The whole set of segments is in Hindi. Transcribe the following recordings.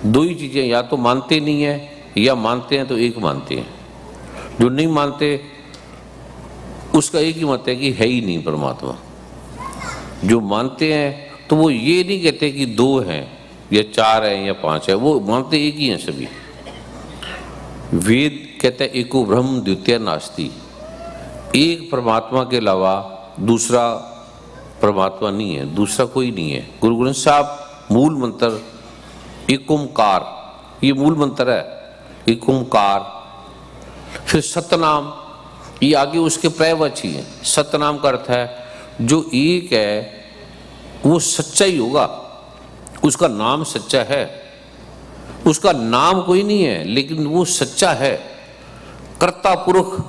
दो ही चीजें, या तो मानते नहीं है या मानते हैं तो एक मानते हैं। जो नहीं मानते उसका एक ही मत है कि है ही नहीं परमात्मा। जो मानते हैं तो वो ये नहीं कहते कि दो हैं या चार हैं या पांच है, वो मानते एक ही हैं सभी। वेद कहता है एको ब्रह्म द्वितीय नास्ति, एक परमात्मा के अलावा दूसरा परमात्मा नहीं है, दूसरा कोई नहीं है। गुरु ग्रंथ साहब मूल मंत्र एक ओंकार, ये मूल मंत्र है, एक ओंकार। फिर सतनाम, ये आगे उसके पर्यायवाची है। सतनाम का अर्थ है जो एक है वो सच्चा ही होगा, उसका नाम सच्चा है, उसका नाम कोई नहीं है लेकिन वो सच्चा है, कर्ता पुरुष।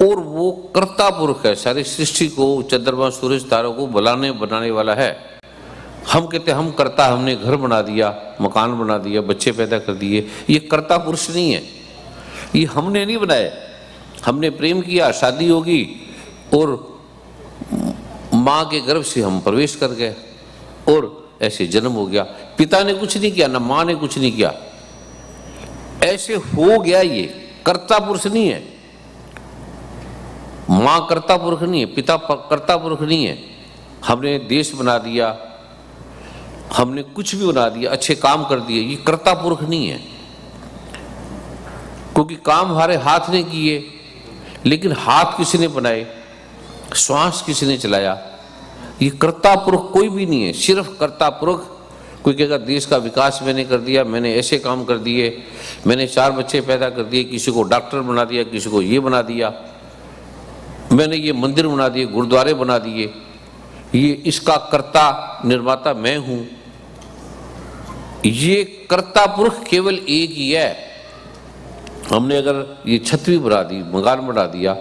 और वो कर्ता पुरुष है, सारी सृष्टि को, चंद्रमा सूरज तारों को बनाने वाला है। हम कहते हैं हम कर्ता, हमने घर बना दिया, मकान बना दिया, बच्चे पैदा कर दिए, ये कर्ता पुरुष नहीं है, ये हमने नहीं बनाए। हमने प्रेम किया, शादी होगी और माँ के गर्भ से हम प्रवेश कर गए और ऐसे जन्म हो गया। पिता ने कुछ नहीं किया, ना माँ ने कुछ नहीं किया, ऐसे हो गया। ये कर्ता पुरुष नहीं है, माँ कर्ता पुरुष नहीं है, पिता कर्ता पुरुष नहीं है। हमने देश बना दिया, हमने कुछ भी बना दिया, अच्छे काम कर दिए, ये कर्ता पुरुष नहीं है, क्योंकि काम हमारे हाथ ने किए। लेकिन हाथ किसने बनाए, श्वास किसने चलाया, ये कर्ता पुरुष कोई भी नहीं है, सिर्फ कर्ता पुरुष। कोई कहेगा देश का विकास मैंने कर दिया, मैंने ऐसे काम कर दिए, मैंने 4 बच्चे पैदा कर दिए, किसी को डॉक्टर बना दिया, किसी को ये बना दिया, मैंने ये मंदिर बना दिए, गुरुद्वारे बना दिए, ये इसका कर्ता निर्माता मैं हूं। ये कर्ता पुरुष केवल एक ही है। हमने अगर ये छत भी बना दी, मकान बना दिया,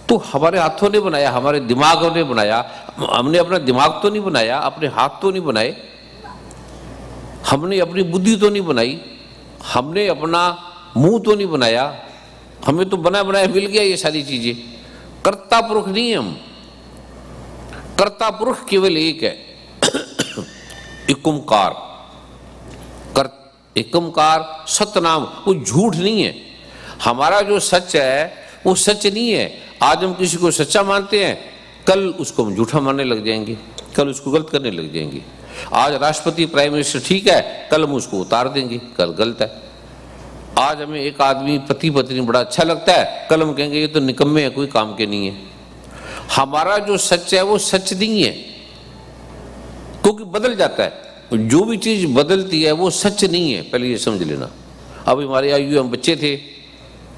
तो हमारे हाथों ने बनाया, हमारे दिमागों ने बनाया। हमने अपना दिमाग तो नहीं बनाया, अपने हाथ तो नहीं बनाए, हमने अपनी बुद्धि तो नहीं बनाई, हमने अपना मुंह तो नहीं बनाया, हमें तो बना बनाया मिल गया ये सारी चीजें। कर्ता पुरुष नहीं हम, कर्ता पुरुष केवल एक है, एक ओंकार। एक ओंकार सतनाम, वो झूठ नहीं है। हमारा जो सच है वो सच नहीं है। आज हम किसी को सच्चा मानते हैं, कल उसको हम झूठा मानने लग जाएंगे, कल उसको गलत करने लग जाएंगे। आज राष्ट्रपति प्राइम मिनिस्टर ठीक है, कल हम उसको उतार देंगे, कल गलत है। आज हमें एक आदमी पति पत्नी बड़ा अच्छा लगता है, कल हम कहेंगे ये तो निकम्मे है, कोई काम के नहीं है। हमारा जो सच है वो सच नहीं है, क्योंकि बदल जाता है। जो भी चीज बदलती है वो सच नहीं है, पहले ये समझ लेना। अब हमारे आयु हम बच्चे थे,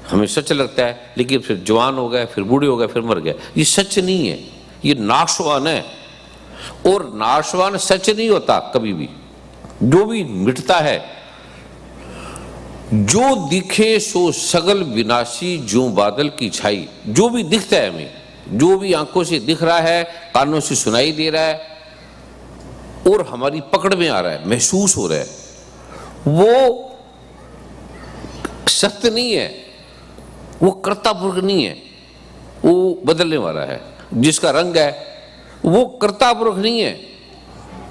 हमें सच लगता है, लेकिन फिर जवान हो गए, फिर बूढ़े हो गए, फिर मर गए, ये सच नहीं है, ये नाशवान है। और नाशवान सच नहीं होता कभी भी, जो भी मिटता है। जो दिखे सो सगल विनाशी, जो बादल की छाई। जो भी दिखता है हमें, जो भी आंखों से दिख रहा है, कानों से सुनाई दे रहा है और हमारी पकड़ में आ रहा है, महसूस हो रहा है, वो सत्य नहीं है, वो कर्ता पुरुष नहीं है, वो बदलने वाला है। जिसका रंग है वो कर्ता पुरुष नहीं है।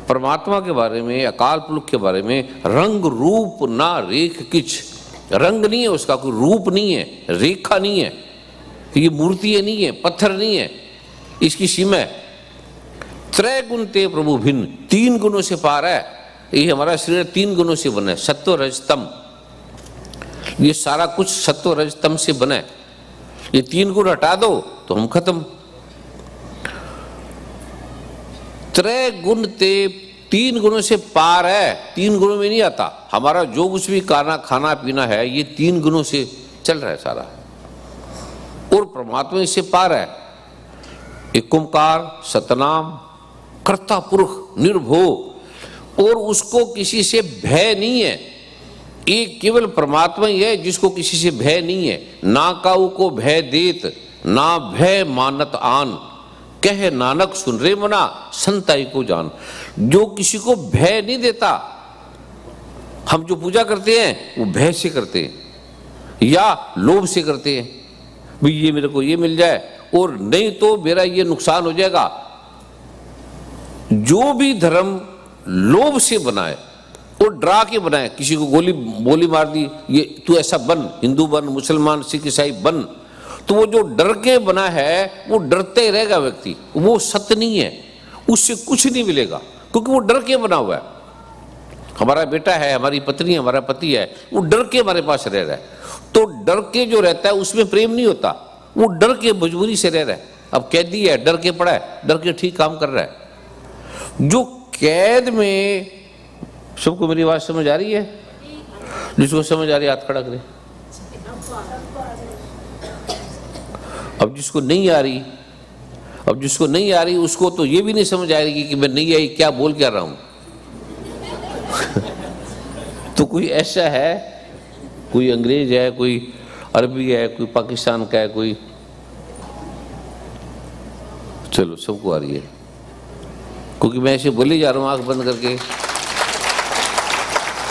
परमात्मा के बारे में, अकाल पुरुष के बारे में, रंग रूप ना रेख किच, रंग नहीं है उसका, कोई रूप नहीं है, रेखा नहीं है, ये मूर्ति नहीं है, पत्थर नहीं है, इसकी सीमा है। त्रय गुण ते प्रभु भिन्न, 3 गुणों से पार है। ये हमारा शरीर 3 गुणों से बना है, सत्व रज तम। ये सारा कुछ सत्व रज तम से बना है। ये 3 गुण हटा दो तो हम खत्म। त्रय गुण ते, 3 गुणों से पार है, 3 गुणों में नहीं आता। हमारा जो कुछ भी खाना पीना है ये 3 गुणों से चल रहा है सारा, और परमात्मा इससे पार है। एक ओंकार, सतनाम, कर्ता पुरुष, निर्भो, और उसको किसी से भय नहीं है। एक केवल परमात्मा ही है जिसको किसी से भय नहीं है। ना काऊ को भय देत, ना भय मानत आन, कह नानक सुन रे मना, संताई को जान। जो किसी को भय नहीं देता। हम जो पूजा करते हैं वो भय से करते हैं या लोभ से करते हैं, भाई ये मेरे को ये मिल जाए और नहीं तो मेरा ये नुकसान हो जाएगा। जो भी धर्म लोभ से बना है वो डरा के बनाए, किसी को गोली मार दी, ये तू ऐसा बन, हिंदू बन, मुसलमान, सिख, ईसाई बन। तो वो जो डर के बना है वो डरते रहेगा व्यक्ति, वो सत्य नहीं है, उससे कुछ नहीं मिलेगा, क्योंकि वो डर के बना हुआ है। हमारा बेटा है, हमारी पत्नी है, हमारा पति है, वो डर के हमारे पास रह रहा है। तो डर के जो रहता है उसमें प्रेम नहीं होता, वो डर के मजबूरी से रह रहा है। अब कैदी है, डर के पड़ा है, डर के ठीक काम कर रहा है। जो कैद में, सबको मेरी बात समझ आ रही है? जिसको समझ आ रही है हाथ खड़ा करे। अब जिसको नहीं आ रही, उसको तो ये भी नहीं समझ आएगी कि मैं नहीं आई क्या बोल क्या रहा हूं। तो कोई ऐसा है, कोई अंग्रेज है, कोई अरबी है, कोई पाकिस्तान का है, कोई, चलो सबको आ रही है, क्योंकि मैं ऐसे बोले जा रहा हूं आंख बंद करके।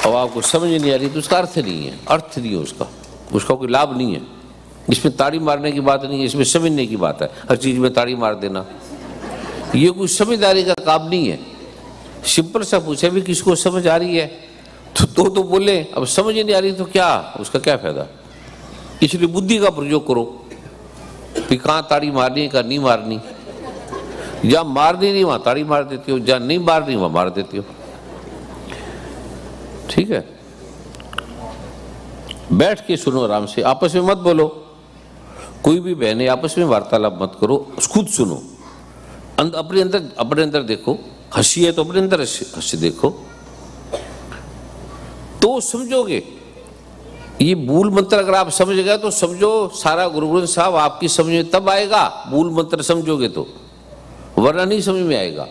अब आपको समझ नहीं आ रही तो उसका अर्थ नहीं है, उसका कोई लाभ नहीं है। इसमें ताड़ी मारने की बात नहीं है, इसमें समझने की बात है। हर चीज में ताड़ी मार देना ये कोई समझदारी का काम नहीं है। सिंपल सा पूछे भी किसको समझ आ रही है तो बोले, अब समझ ही नहीं आ रही तो क्या, उसका क्या फायदा। इसलिए बुद्धि का प्रयोग करो कि कहाँ ताड़ी मारनी है, कहाँ नहीं मारनी। जहाँ मारनी नहीं वहां ताड़ी मार देती हो, जहाँ नहीं मारनी वहां मार देती हो। ठीक है, बैठ के सुनो आराम से, आपस में मत बोलो। कोई भी बहने आपस में वार्तालाप मत करो, खुद सुनो, अपने अंदर देखो। हंसी है तो अपने अंदर हंसी देखो, तो समझोगे। ये मूल मंत्र अगर आप समझ गए तो समझो सारा गुरु ग्रंथ साहब आपकी समझ में तब आएगा, मूल मंत्र समझोगे तो, वरना नहीं समझ में आएगा।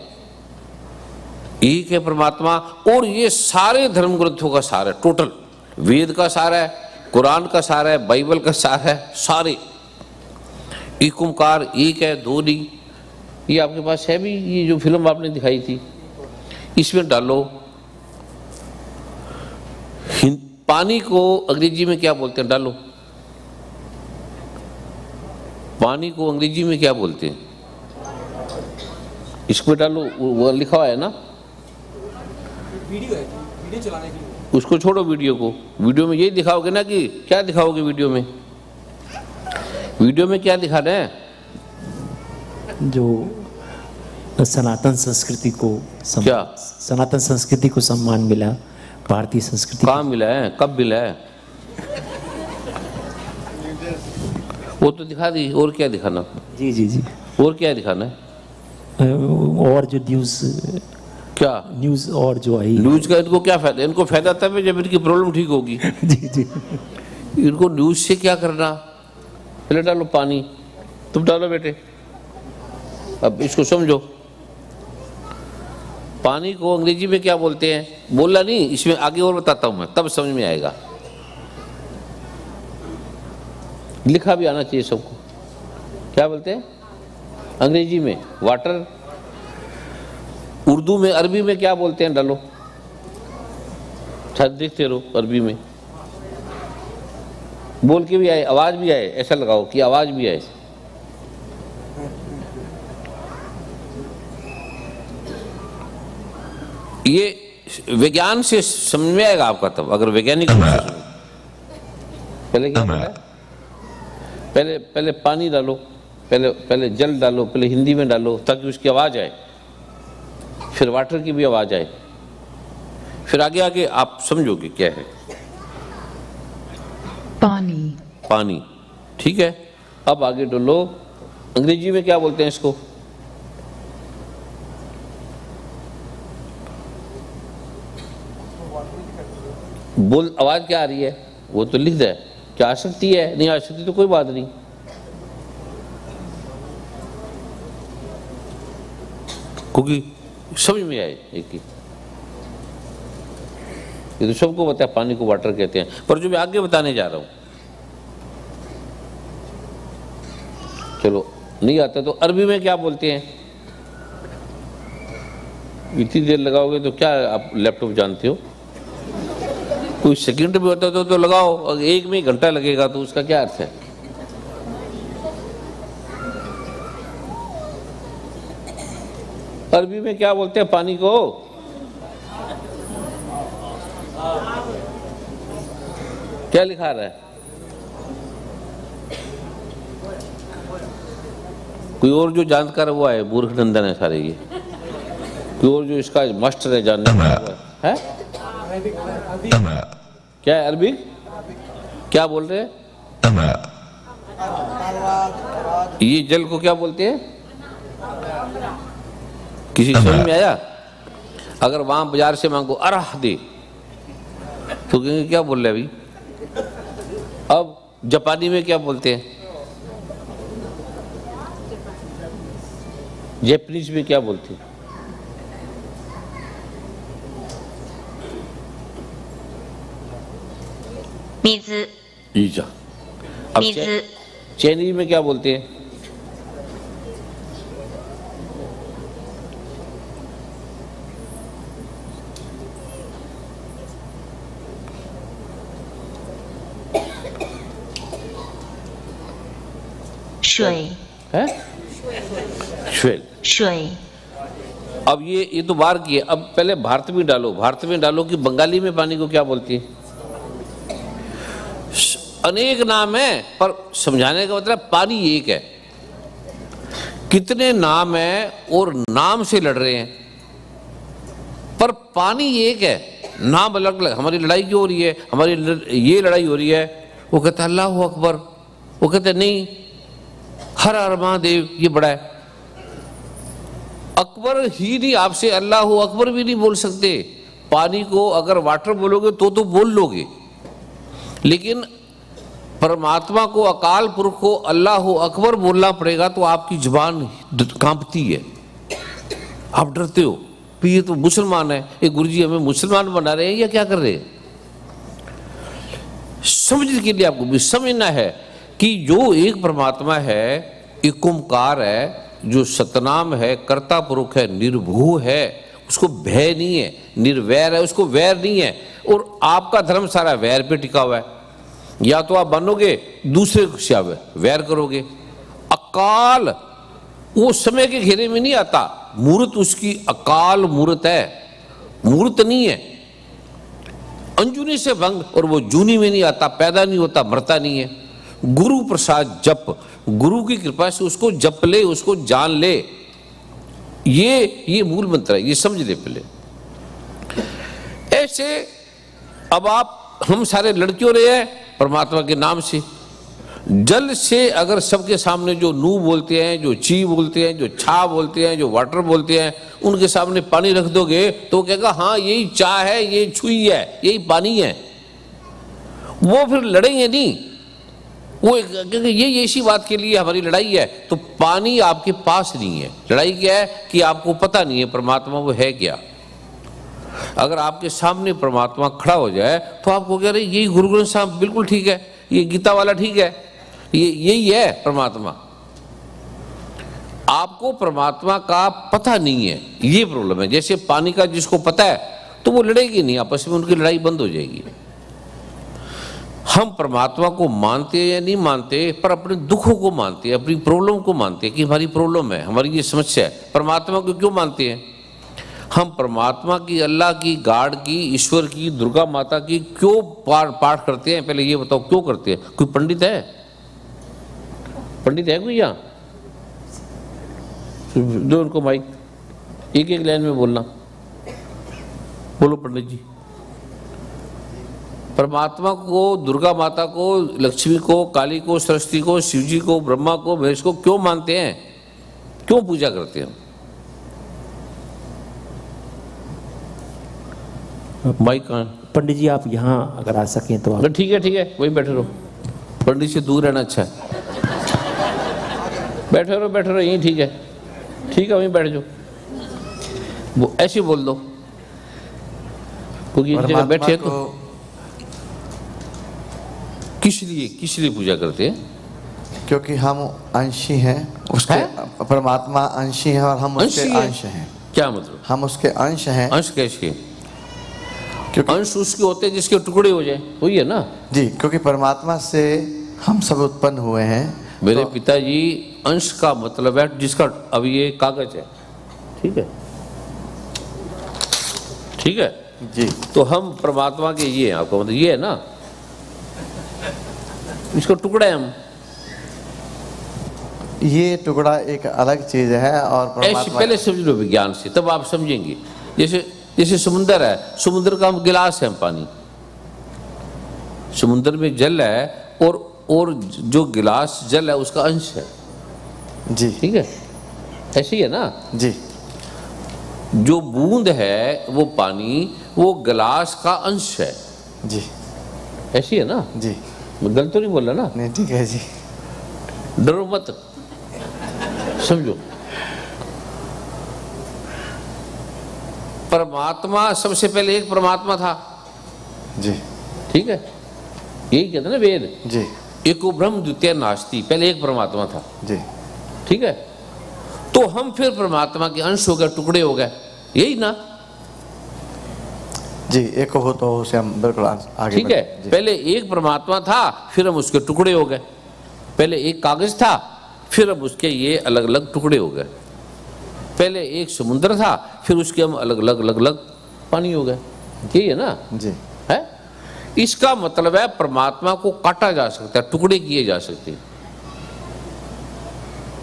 एक है परमात्मा, और ये सारे धर्म ग्रंथों का सार है, टोटल वेद का सार है, कुरान का सार है, बाइबल का सार है, सारे। एक ओंकार, एक है, दो नहीं। ये आपके पास है भी, ये जो फिल्म आपने दिखाई थी, इसमें डालो। पानी को अंग्रेजी में क्या बोलते हैं, डालो। पानी को अंग्रेजी में क्या बोलते हैं, इसमें डालो। वो लिखा हुआ है ना, वीडियो चलाने के लिए। उसको छोड़ो, वीडियो को। वीडियो में यही दिखाओगे ना, कि क्या दिखाओगे वीडियो में? वीडियो में क्या दिखाना है? जो सनातन संस्कृति को क्या सनातन संस्कृति को सम्मान मिला, भारतीय संस्कृति कहाँ मिला है, कब मिला है? वो तो दिखा दी, और क्या दिखाना? जी जी जी, और क्या दिखाना है? और जो क्या न्यूज और जो आई, न्यूज का इनको क्या फायदा? इनको फायदा तब है जब इनकी प्रॉब्लम ठीक होगी। जी जी, इनको न्यूज से क्या करना? पहले डालो पानी, तुम डालो बेटे। अब इसको समझो, पानी को अंग्रेजी में क्या बोलते हैं? बोलना नहीं, इसमें आगे और बताता हूं मैं, तब समझ में आएगा। लिखा भी आना चाहिए सबको। क्या बोलते हैं अंग्रेजी में? वाटर। उर्दू में, अरबी में क्या बोलते हैं? डालो, शायद देखते रहो अरबी में, बोल के भी आए, आवाज भी आए, ऐसा लगाओ कि आवाज भी आए। ये विज्ञान से समझ में आएगा आपका तब, अगर वैज्ञानिक पहले क्या है? पहले पानी डालो, पहले जल डालो, पहले हिंदी में डालो ताकि उसकी आवाज आए, फिर वाटर की भी आवाज आए, फिर आगे आगे आप समझोगे क्या है। पानी, ठीक है। अब आगे डलो, अंग्रेजी में क्या बोलते हैं इसको? बोल, आवाज क्या आ रही है वो तो लिख दे। क्या आ सकती है? नहीं आ सकती तो कोई बात नहीं। क्योंकि समझ में आए एक ही, ये तो सबको पता है पानी को वाटर कहते हैं। पर जो मैं आगे बताने जा रहा हूं, चलो नहीं आता तो अरबी में क्या बोलते हैं? इतनी देर लगाओगे तो क्या आप लैपटॉप जानते हो? कोई सेकंड भी होता तो लगाओ, अगर एक में घंटा लगेगा तो उसका क्या अर्थ है? अरबी में क्या बोलते हैं पानी को? क्या लिखा रहा है? कोई और जो जानकार है वो आए, मूर्ख नंदन है सारे ये। कोई और जो इसका मास्टर है जानने का है? क्या है अरबी? क्या बोल रहे हैं? ये जल को क्या बोलते हैं? किसी समझ में आया? अगर वहां बाजार से मांगो अरह दे तो कहेंगे क्या बोल रहे अभी? अब जापानी में क्या बोलते हैं? जैपनीज में क्या बोलते हैं? ईजा। अब चाइनीज में क्या बोलते हैं? है? अब ये तो बाहर की है। अब पहले भारत में डालो, भारत में डालो कि बंगाली में पानी को क्या बोलती है? अनेक नाम है पर समझाने का मतलब पानी एक है। कितने नाम है और नाम से लड़ रहे हैं पर पानी एक है, नाम अलग अलग। हमारी लड़ाई क्यों हो रही है? हमारी ये लड़ाई हो रही है, वो कहता है अल्लाह अकबर, वो कहते नहीं हर हर महादेव, ये बड़ा है। अकबर ही नहीं, आपसे अल्लाह अकबर भी नहीं बोल सकते। पानी को अगर वाटर बोलोगे तो बोल लोगे, लेकिन परमात्मा को, अकाल पुरुष को अल्लाह अकबर बोलना पड़ेगा तो आपकी जुबान कांपती है, आप डरते हो। ये तो मुसलमान है, ये गुरुजी हमें मुसलमान बना रहे हैं या क्या कर रहे हैं? समझने के लिए आपको भी समझना है कि जो एक परमात्मा है, एक ओंकार है, जो सतनाम है, कर्ता पुरुष है, निर्भू है, उसको भय नहीं है, निर्वैर है, उसको वैर नहीं है। और आपका धर्म सारा वैर पे टिका हुआ है। या तो आप बनोगे दूसरे से वैर करोगे। अकाल वो समय के घेरे में नहीं आता, मूर्त उसकी अकाल मूर्त है, मूर्त नहीं है। अंजुनी से भंग, और वो जूनी में नहीं आता, पैदा नहीं होता, मरता नहीं है। गुरु प्रसाद जप, गुरु की कृपा से उसको जप ले, उसको जान ले, ये मूल मंत्र है, ये समझ ले पहले। ऐसे अब हम सारे लड़कियों रहे हैं परमात्मा के नाम से। जल से अगर सबके सामने जो नू बोलते हैं, जो ची बोलते हैं, जो छा बोलते हैं, जो वाटर बोलते हैं, उनके सामने पानी रख दोगे तो कहेगा हाँ यही चा है, ये छुई है, यही पानी है। वो फिर लड़ेंगे नहीं, वो क्योंकि ये इसी बात के लिए हमारी लड़ाई है। तो पानी आपके पास नहीं है, लड़ाई क्या है कि आपको पता नहीं है परमात्मा वो है क्या। अगर आपके सामने परमात्मा खड़ा हो जाए तो आपको कह रहे यही गुरु ग्रंथ साहब बिल्कुल ठीक है, ये गीता वाला ठीक है, यही है परमात्मा। आपको परमात्मा का पता नहीं है, ये प्रॉब्लम है। जैसे पानी का जिसको पता है तो वो लड़ेगी नहीं, आपस में उनकी लड़ाई बंद हो जाएगी। हम परमात्मा को मानते हैं या नहीं मानते, पर अपने दुखों को मानते हैं, अपनी प्रॉब्लम को मानते हैं कि हमारी प्रॉब्लम है, हमारी ये समस्या है। परमात्मा को क्यों मानते हैं? हम परमात्मा की, अल्लाह की, गॉड की, ईश्वर की, दुर्गा माता की क्यों पाठ करते हैं? पहले ये बताओ क्यों करते हैं? कोई पंडित है? पंडित है कोई यहाँ? दो उनको माइक, एक एक लाइन में बोलना। बोलो पंडित जी। परमात्मा को, दुर्गा माता को, लक्ष्मी को, काली को, सरस्वती को, शिव जी को, ब्रह्मा को, महेश को क्यों मानते हैं? क्यों पूजा करते हैं? माइक कहाँ? पंडित जी आप यहाँ अगर आ सकें तो आप। ठीक है वही बैठे रहो, पंडित से दूर रहना अच्छा है। बैठे रहो यहीं ठीक है वहीं बैठ जाओ। वो ऐसे बोल दो क्योंकि जगह बैठे तो किस लिए पूजा करते हैं? क्योंकि हम अंशी हैं उसके है? परमात्मा अंशी है और हम उसके अंश हैं। क्या मतलब? हम उसके अंश हैं। अंश कैसे? क्योंकि अंश उसके होते हैं जिसके टुकड़े हो जाए, वही है ना जी। क्योंकि परमात्मा से हम सब उत्पन्न हुए हैं। मेरे पिताजी अंश का मतलब है जिसका, अब ये कागज है, ठीक है जी। तो हम परमात्मा के ये हैं, आपका मतलब ये है ना, इसको टुकड़े हम, ये टुकड़ा एक अलग चीज है और ऐसे परमात्मा पहले समझ लो विज्ञान से, तब आप समझेंगे। जैसे जैसे समुंदर है, समुद्र का हम गिलास है हम पानी, समुद्र में जल है और जो गिलास जल है उसका अंश है। जी ठीक है, ऐसे ही है ना। जी जो बूंद है वो पानी, वो गिलास का अंश है। जी ऐसी है ना। जी मैं गलत तो नहीं बोल रहा ना? नहीं ठीक है जी। डरो मत, समझो। परमात्मा, सबसे पहले एक परमात्मा था। जी ठीक है, यही कहते हैं ना वेद, जी एको ब्रह्म द्वितीय नास्ति, पहले एक परमात्मा था। जी ठीक है, तो हम फिर परमात्मा के अंश हो गए, टुकड़े हो गए, यही ना। जी एक हो तो उसे हम बिल्कुल आगे ठीक है, पहले एक परमात्मा था, फिर हम उसके टुकड़े हो गए। पहले एक कागज था, फिर अब उसके ये अलग अलग टुकड़े हो गए। पहले एक समुद्र था, फिर उसके हम अलग अलग पानी हो गए। यही है ना। जी है, इसका मतलब है परमात्मा को काटा जा सकता है, टुकड़े किए जा सकते हैं।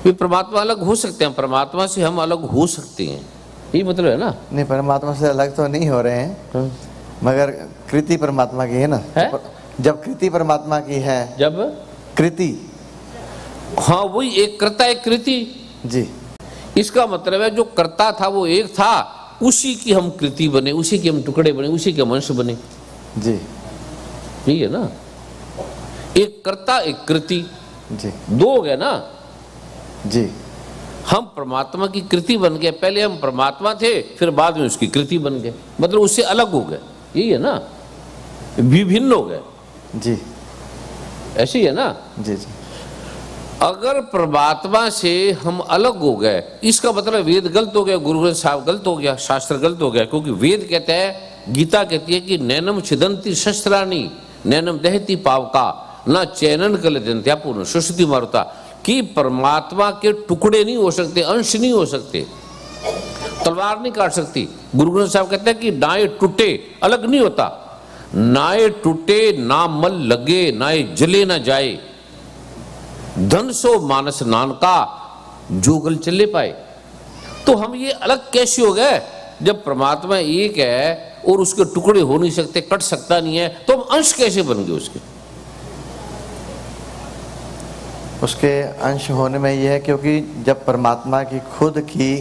ये परमात्मा अलग हो सकते हैं, परमात्मा से हम अलग हो सकते हैं, यही मतलब है ना। नहीं, परमात्मा से अलग तो नहीं हो रहे हैं, मगर कृति परमात्मा की है ना। है? जब कृति परमात्मा की है, जब कृति, हाँ वही, एक कर्ता एक कृति। जी इसका मतलब है जो कर्ता था वो एक था, उसी की हम कृति बने, उसी के हम टुकड़े बने, उसी के हम अंश बने। जी यही है ना। एक कर्ता एक कृति, जी दो हो गए ना। जी हम परमात्मा की कृति बन गए, पहले हम परमात्मा थे, फिर बाद में उसकी कृति बन गए, मतलब उससे अलग हो गए। यही है ना, विभिन्न हो गए। जी ऐसी है ना। जी जी अगर परमात्मा से हम अलग हो गए, इसका मतलब वेद गलत हो गया, गुरु ग्रंथ साहब गलत हो गया, शास्त्र गलत हो गया। क्योंकि वेद कहता है, गीता कहती है कि नैनम छिदंती शस्त्राणी नैनम दहती पावका न चैनन कलदंत्या पूर्ण सुश्रुति मारुता, कि परमात्मा के टुकड़े नहीं हो सकते, अंश नहीं हो सकते, तलवार नहीं काट सकती। गुरु ग्रंथ साहब कहते हैं कि नाए टूटे अलग नहीं होता, नाए टूटे ना मल लगे, नाए जले ना जाए, धन सो मानस नान का जोगल चले पाए। तो हम ये अलग कैसे हो गए? जब परमात्मा एक है और उसके टुकड़े हो नहीं सकते, कट सकता नहीं है, तो हम अंश कैसे बन गए उसके? उसके अंश होने में यह है क्योंकि जब परमात्मा की खुद की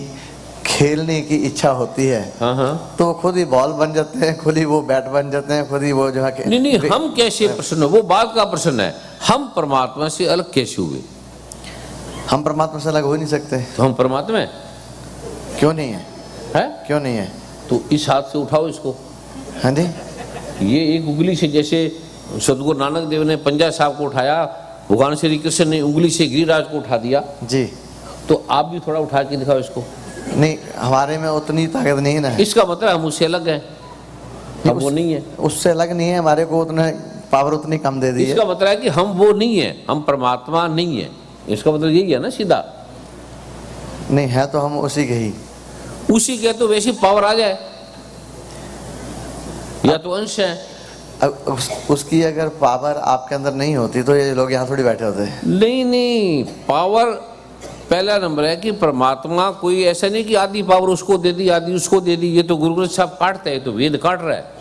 खेलने की इच्छा होती है, हाँ हाँ, तो खुद ही बॉल बन जाते हैं, खुद ही वो बैट बन जाते हैं, खुद ही वो जो है नहीं, हम कैसे प्रश्न, वो बात का प्रश्न है। हम परमात्मा से अलग कैसे हुए? हम परमात्मा से अलग हो नहीं सकते। तो हम परमात्मा हैं? क्यों नहीं है? क्यों नहीं है? तो इस हाथ से उठाओ इसको। हाँ जी, ये एक उंगली से, जैसे सदगुरु नानक देव ने पंजा साहब को उठाया, भगवान श्री कृष्ण ने उंगली से गिरिराज को उठा दिया जी, तो आप भी थोड़ा उठा के दिखाओ इसको। नहीं, हमारे में उतनी ताकत नहीं है ना। इसका मतलब हम उससे अलग हैं, हम वो नहीं है। उससे अलग नहीं है, हमारे को उतने पावर उतनी कम दे दी है। इसका मतलब है कि हम वो नहीं है, हम परमात्मा नहीं है। इसका मतलब यही है ना सीधा। नहीं है तो हम उसी के ही, उसी के तो वैसी पावर आ जाए, या तो अंश है। अब उसकी अगर पावर आपके अंदर नहीं होती तो ये लोग यहाँ थोड़ी बैठे होते। नहीं, पावर पहला नंबर है कि परमात्मा कोई ऐसा नहीं कि आधी पावर उसको दे दी आधी उसको दे दी। ये तो गुरु ग्रंथ साहब काटते हैं, तो वेद काट रहा है।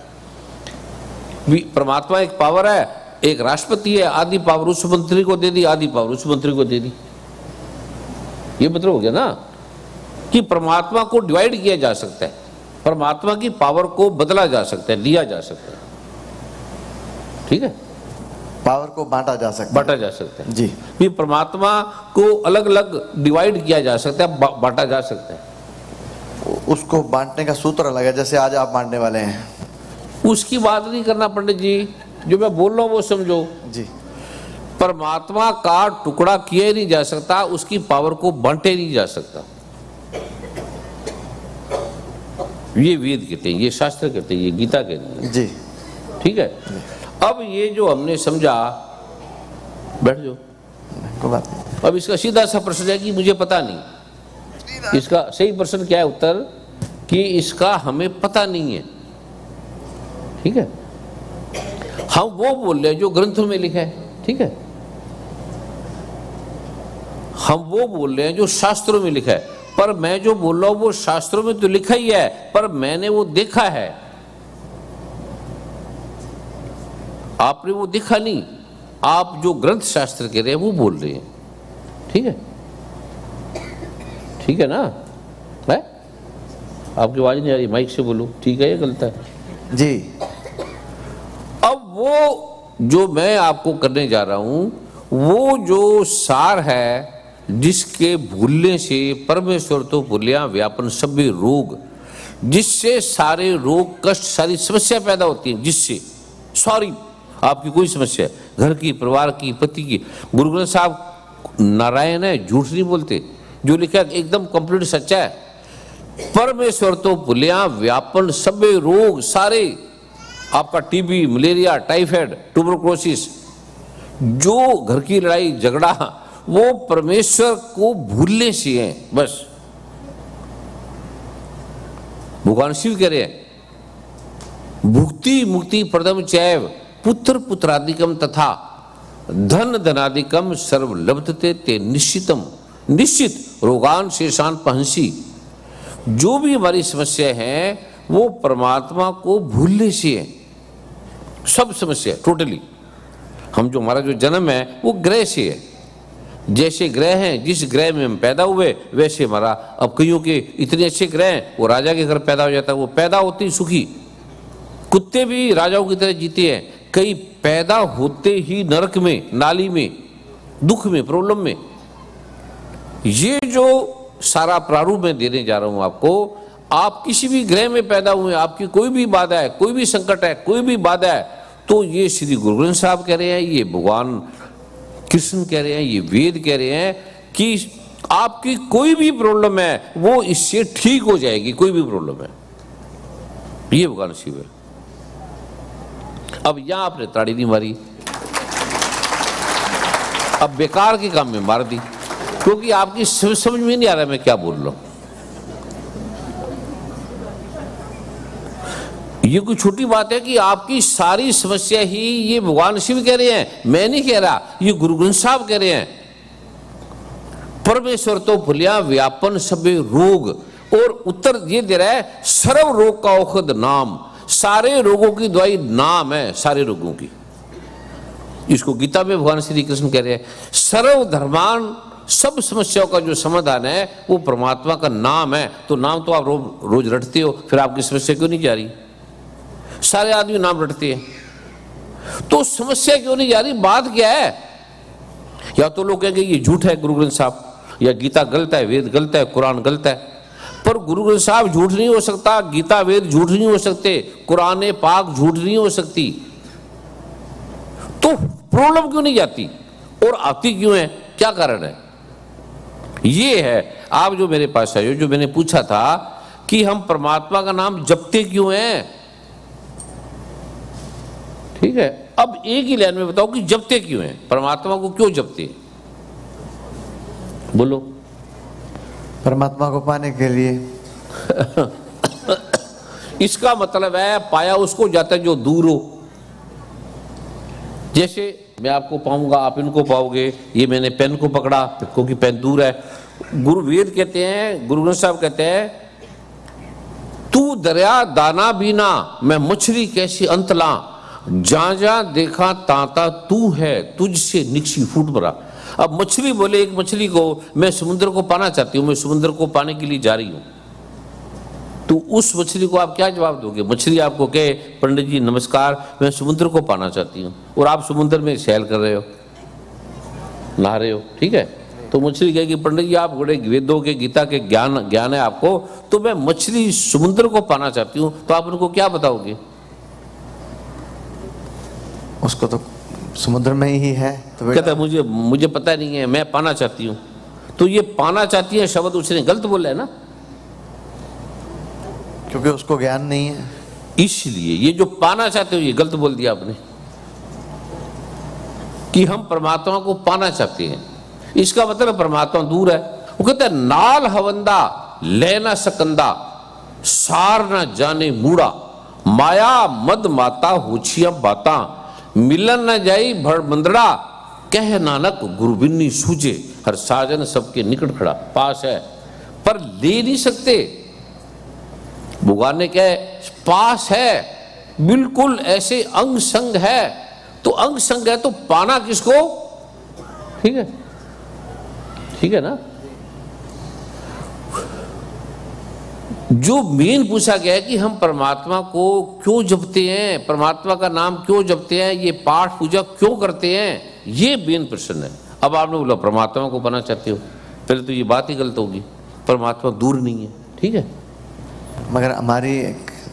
परमात्मा एक पावर है, एक राष्ट्रपति है, आधी पावर उस मंत्री को दे दी, आधी पावर उस मंत्री को दे दी। ये मतलब हो गया ना कि परमात्मा को डिवाइड किया जा सकता है, परमात्मा की पावर को बदला जा सकता है, दिया जा सकता है। ठीक है, पावर को बांटा जा सकता है, बांटा जा सकता है जी। भी परमात्मा को अलग अलग डिवाइड किया जा सकता है, बांटा जा सकता है। उसको बांटने का सूत्र अलग है, जैसे आज आप बांटने वाले हैं। उसकी बात नहीं करना पंडित जी, जो मैं बोल रहा हूं वो समझो जी। परमात्मा का टुकड़ा किया नहीं जा सकता, उसकी पावर को बांटे नहीं जा सकता। ये वेद कहते हैं, ये शास्त्र कहते हैं, ये गीता कहती है जी। ठीक है। अब ये जो हमने समझा, बैठ जाओ, कोई बात नहीं। अब इसका सीधा सा प्रश्न है कि मुझे पता नहीं। इसका सही प्रश्न क्या है? उत्तर कि इसका हमें पता नहीं है। ठीक है, हम वो बोल रहे हैं जो ग्रंथों में लिखा है। ठीक है, हम वो बोल रहे हैं जो शास्त्रों में लिखा है, पर मैं जो बोल रहा हूं वो शास्त्रों में तो लिखा ही है, पर मैंने वो देखा है, आपने वो देखा नहीं। आप जो ग्रंथ शास्त्र कह रहे हैं वो बोल रहे हैं, ठीक है, ठीक है ना? है आपकी आवाज नहीं आ रही, माइक से बोलो, ठीक है या गलत है जी? अब वो जो मैं आपको करने जा रहा हूं, वो जो सार है जिसके भूलने से परमेश्वर तो भूलिया व्यापन सभी रोग, जिससे सारे रोग कष्ट सारी समस्या पैदा होती है, जिससे सॉरी आपकी कोई समस्या घर की, परिवार की, पति की, गुरु ग्रंथ साहब नारायण है, झूठ नहीं बोलते, जो लिखा एकदम कंप्लीट सच्चा है। परमेश्वर तो भूलिया व्यापन सभी रोग सारे, आपका टीबी, मलेरिया, टाइफाइड, ट्यूबरकुलोसिस, जो घर की लड़ाई झगड़ा, वो परमेश्वर को भूलने से है बस। भगवान शिव कह रहे हैं भुक्ति मुक्ति प्रदम चैव पुत्र पुत्रादिकम तथा धन धनादिकम सर्व लब्धते ते निश्चितम, निश्चित रोगान शेषान पहंसी। जो भी हमारी समस्या है वो परमात्मा को भूलने से है, सब समस्या टोटली। हम जो हमारा जो जन्म है वो ग्रह से है, जैसे ग्रह हैं, जिस ग्रह में हम पैदा हुए वैसे हमारा, अब कईयों के इतने अच्छे ग्रह हैं वो राजा के घर पैदा हो जाता है, वो पैदा होते ही सुखी, कुत्ते भी राजाओं की तरह जीते हैं, कई पैदा होते ही नरक में, नाली में, दुख में, प्रॉब्लम में। ये जो सारा प्रारूप मैं देने जा रहा हूं आपको, आप किसी भी ग्रह में पैदा हुए, आपकी कोई भी बाधा है, कोई भी संकट है, कोई भी बाधा है, तो ये श्री गुरु ग्रंथ साहब कह रहे हैं, ये भगवान कृष्ण कह रहे हैं, ये वेद कह रहे हैं कि आपकी कोई भी प्रॉब्लम है वो इससे ठीक हो जाएगी, कोई भी प्रॉब्लम है, ये भगवान शिव है। अब यहां आपने ताड़ी नहीं मारी, अब बेकार के काम में मार दी, क्योंकि आपकी समझ में नहीं आ रहा मैं क्या बोल रहा हूं। ये कोई छोटी बात है कि आपकी सारी समस्या ही ये भगवान शिव कह रहे हैं, मैं नहीं कह रहा, ये गुरु ग्रंथ साहब कह रहे हैं। परमेश्वर तो भूलिया व्यापन सभी रोग, और उत्तर ये दे रहा है सर्व रोग का औषध नाम, सारे रोगों की दवाई नाम है, सारे रोगों की। इसको गीता में भगवान श्री कृष्ण कह रहे हैं सर्व धर्मान, सब समस्याओं का जो समाधान है वो परमात्मा का नाम है। तो नाम तो आप रोज रटते हो, फिर आपकी समस्या क्यों नहीं जा रही? सारे आदमी नाम रटते हैं, तो समस्या क्यों नहीं जा रही? बात क्या है? या तो लोग कहेंगे ये झूठ है गुरु ग्रंथ साहब, या गीता गलत है, वेद गलत है, कुरान गलत है। पर गुरु ग्रंथ साहब झूठ नहीं हो सकता, गीता वेद झूठ नहीं हो सकते, कुरान पाक झूठ नहीं हो सकती। तो प्रॉब्लम क्यों नहीं जाती और आती क्यों है? क्या कारण है? ये है आप जो मेरे पास आए हो, जो मैंने पूछा था कि हम परमात्मा का नाम जपते क्यों हैं, ठीक है। अब एक ही लाइन में बताओ कि जपते क्यों हैं, परमात्मा को क्यों जपते हैं? बोलो। परमात्मा को पाने के लिए। इसका मतलब है पाया उसको जाता है जो दूर हो। जैसे मैं आपको पाऊंगा, आप इनको पाओगे, ये मैंने पेन को पकड़ा क्योंकि पेन दूर है। गुरु वेद कहते हैं, गुरु ग्रंथ साहब कहते हैं तू दरिया दाना बीना मैं मछली कैसी अंतला, जहां जहां देखा ताता तू है तुझसे निकसी फूट मरा। अब मछली बोले एक मछली को, मैं समुद्र को पाना चाहती हूं, मैं समुद्र को पाने के लिए जा रही हूं, तो उस मछली को आप क्या जवाब दोगे? मछली आपको कहे पंडित जी नमस्कार, मैं समुद्र को पाना चाहती हूं, और आप समुद्र में सैर कर रहे हो, नहा रहे हो, ठीक है। तो मछली कहेगी पंडित जी आप बड़े वेदों के गीता के ज्ञान है आपको, तो मैं मछली समुद्र को पाना चाहती हूं, तो आप उनको क्या बताओगे? उसको तो समुद्र में ही है, तो कहता है मुझे पता नहीं है, मैं पाना चाहती हूँ। तो ये पाना चाहती है शब्द उसने गलत बोला है ना, क्योंकि उसको ज्ञान नहीं है, इसलिए ये जो पाना चाहते हो ये गलत बोल दिया आपने कि हम परमात्मा को पाना चाहते हैं। इसका मतलब परमात्मा दूर है। वो कहता है नाल हवंदा ले ना सकंदा, सार ना जाने मूड़ा, माया मद माता होछिया बाता, मिलन न जाई भड़ बंदड़ा, कह नानक गुरु बिन्नी सूझे। हर साजन सबके निकट खड़ा, पास है पर ले नहीं सकते। भगवान ने क्या है, पास है, बिल्कुल ऐसे अंग संग है। तो अंग संग है तो पाना किसको, ठीक है, ठीक है ना। जो मेन पूछा गया है कि हम परमात्मा को क्यों जपते हैं, परमात्मा का नाम क्यों जपते हैं, ये पाठ पूजा क्यों करते हैं, ये मेन प्रश्न है। अब आपने बोला परमात्मा को पाना चाहते हो, पहले तो ये बात ही गलत होगी, परमात्मा दूर नहीं है, ठीक है। मगर हमारी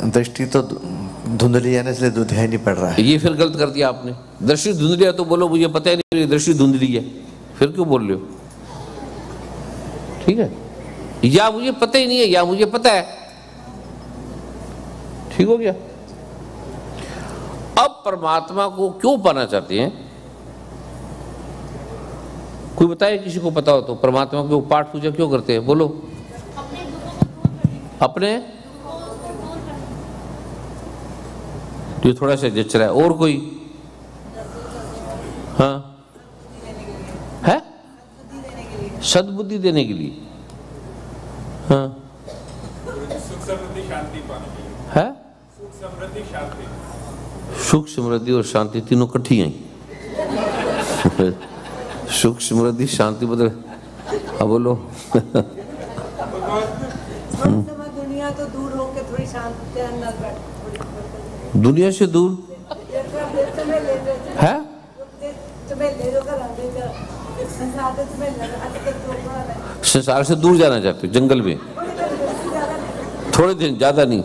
दृष्टि तो धुंधली है ना, इसलिए दुधिया नहीं पड़ रहा है। ये फिर गलत कर दिया आपने। दृष्टि धुंधली है तो बोलो मुझे पता ही नहीं दृष्टि धुंधली है, फिर क्यों बोल रहे हो, ठीक है। या मुझे पता ही नहीं है या मुझे पता है, ठीक हो गया। अब परमात्मा को क्यों पाना चाहते हैं, कोई बताए, किसी को पता हो तो। परमात्मा को पाठ पूजा क्यों करते हैं, बोलो। अपने ये थोड़ा सा जच रहा है, और कोई, हाँ है, सद्बुद्धि देने के लिए, हाँ सुख समृद्धि शांति पाने के लिए है, सुख समृद्धि शांति, सुख समृद्धि और शांति तीनों इकट्ठी हैं। सुख समृद्धि शांति बदल, अब बोलो। दुनिया तो दूर होके थोड़ी शांति दुनिया से दूर है, संसार से दूर जाना चाहते हो, जंगल में थोड़े दिन, ज्यादा नहीं,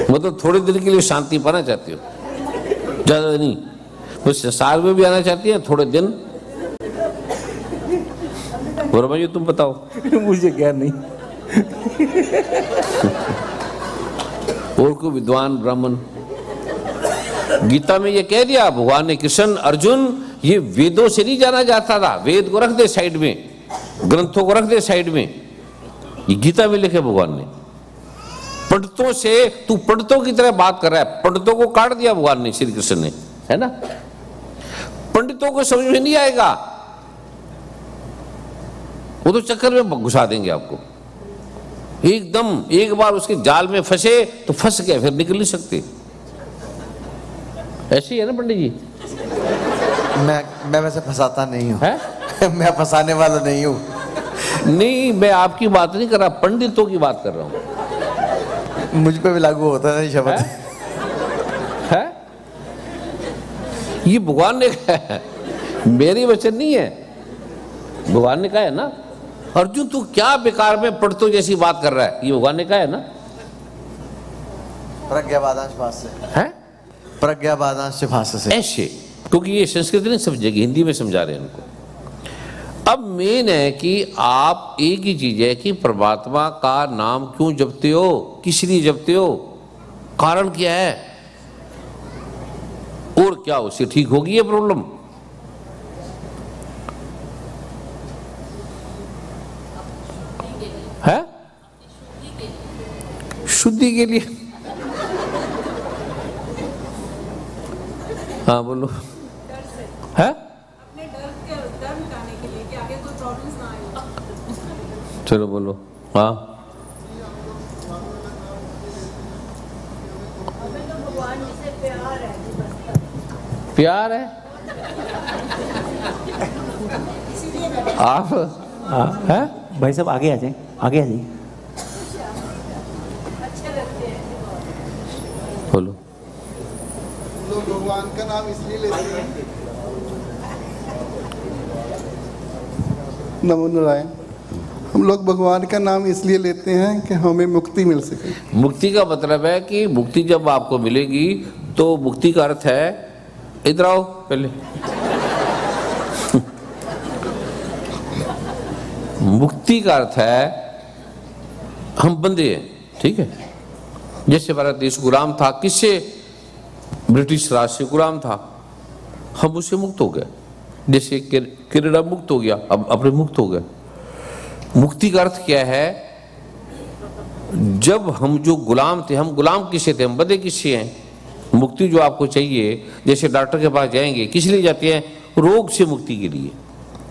मतलब थोड़े दिन के लिए शांति पाना चाहते हो, ज्यादा नहीं। वो संसार में भी आना चाहती है थोड़े दिन। वर्मा जी तुम बताओ। मुझे क्या नहीं। और कोई विद्वान ब्राह्मण, गीता में ये कह दिया भगवान ने, कृष्ण अर्जुन ये वेदों से नहीं जाना जाता था, वेद को रख दे साइड में, ग्रंथों को रख दे साइड में, ये गीता में लिखे भगवान ने। पंडितों से तू पंडितों की तरह बात कर रहा है, पंडितों को काट दिया भगवान ने, श्री कृष्ण ने, है ना। पंडितों को समझ में नहीं आएगा, वो तो चक्कर में घुसा देंगे आपको एकदम। एक बार उसके जाल में फंसे तो फंस गए, फिर निकल नहीं सकते। ऐसे ही है ना पंडित जी। मैं वैसे फंसाता नहीं हूँ, है? मैं फंसाने वाला नहीं हूँ। नहीं, मैं आपकी बात नहीं कर रहा, पंडितों की बात कर रहा हूँ। मुझ पे भी लागू होता है शब्द, है? ये भगवान ने कहा है, मेरी वचन नहीं है, भगवान ने कहा है ना। अर्जुन तू क्या बेकार में पंडितों जैसी बात कर रहा है, ये भगवान ने कहा है ना। प्रज्ञावादांश भाष्य से, है? प्रज्ञावादांश भाष्य से ऐसे, क्योंकि ये संस्कृत नहीं समझेगी, हिंदी में समझा रहे हैं उनको। अब मेन है कि आप, एक ही चीज है कि परमात्मा का नाम क्यों जपते हो, किस लिए जपते हो, कारण क्या है, और क्या उससे ठीक होगी ये प्रॉब्लम। है? शुद्धि के लिए। हाँ बोलो। है? चलो बोलो। हाँ प्यार है आप, है? भाई साहब आगे आ जाए, आगे आ जाइए। बोलो। लोग भगवान का नाम इसलिए लेते हैं, नमो नारायण, हम लोग भगवान का नाम इसलिए लेते हैं कि हमें मुक्ति मिल सके। मुक्ति का मतलब है कि मुक्ति जब आपको मिलेगी तो मुक्ति का अर्थ है, इधर आओ पहले। मुक्ति का अर्थ है हम बंदे हैं, ठीक है। जैसे भारत देश गुलाम था, किससे, ब्रिटिश राज से गुलाम था, हम उससे मुक्त हो गए। जैसे कनाडा मुक्त हो गया, अब अपने मुक्त हो गए। मुक्ति का अर्थ क्या है, जब हम जो गुलाम थे, हम गुलाम किससे थे, हम बंदे किससे हैं। मुक्ति जो आपको चाहिए, जैसे डॉक्टर के पास जाएंगे, किस लिए जाते हैं, रोग से मुक्ति के लिए।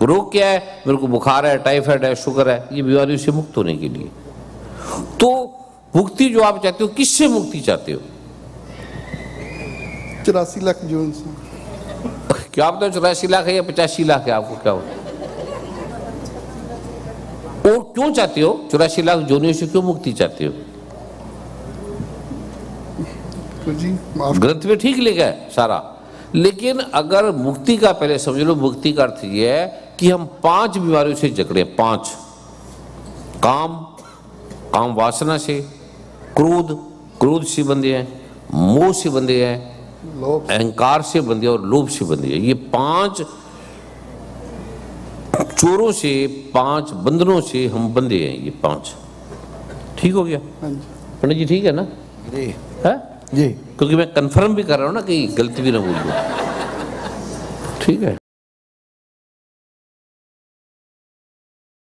रोग क्या है? मेरे को बुखार है, टाइफाइड है, शुगर है, ये बीमारियों से मुक्त होने के लिए। तो मुक्ति जो आप चाहते हो, किससे मुक्ति चाहते हो? 84 लाख जून से। क्या आप तो 84 लाख है या 85 लाख है? आपको क्या हो? और क्यों चाहते हो? 84 लाख जोनियों से क्यों मुक्ति चाहते हो? तो जी माफ। ग्रंथ में ठीक लिखा है सारा, लेकिन अगर मुक्ति का पहले समझ लो, मुक्ति का अर्थ यह है कि हम 5 बीमारियों से जकड़े। 5 काम वासना से, क्रोध से बंधे हैं, मोह से बंधे हैं, लोभ, अहंकार से बंधे और लोभ से बंधे हैं। ये 5 चोरों से, 5 बंधनों से हम बंधे हैं। ये 5 ठीक हो गया हाँ जी। पंडित जी? ठीक है ना? जी है जी। क्योंकि मैं कंफर्म भी कर रहा हूं ना, कहीं गलती भी ना बोल दूं। ठीक है।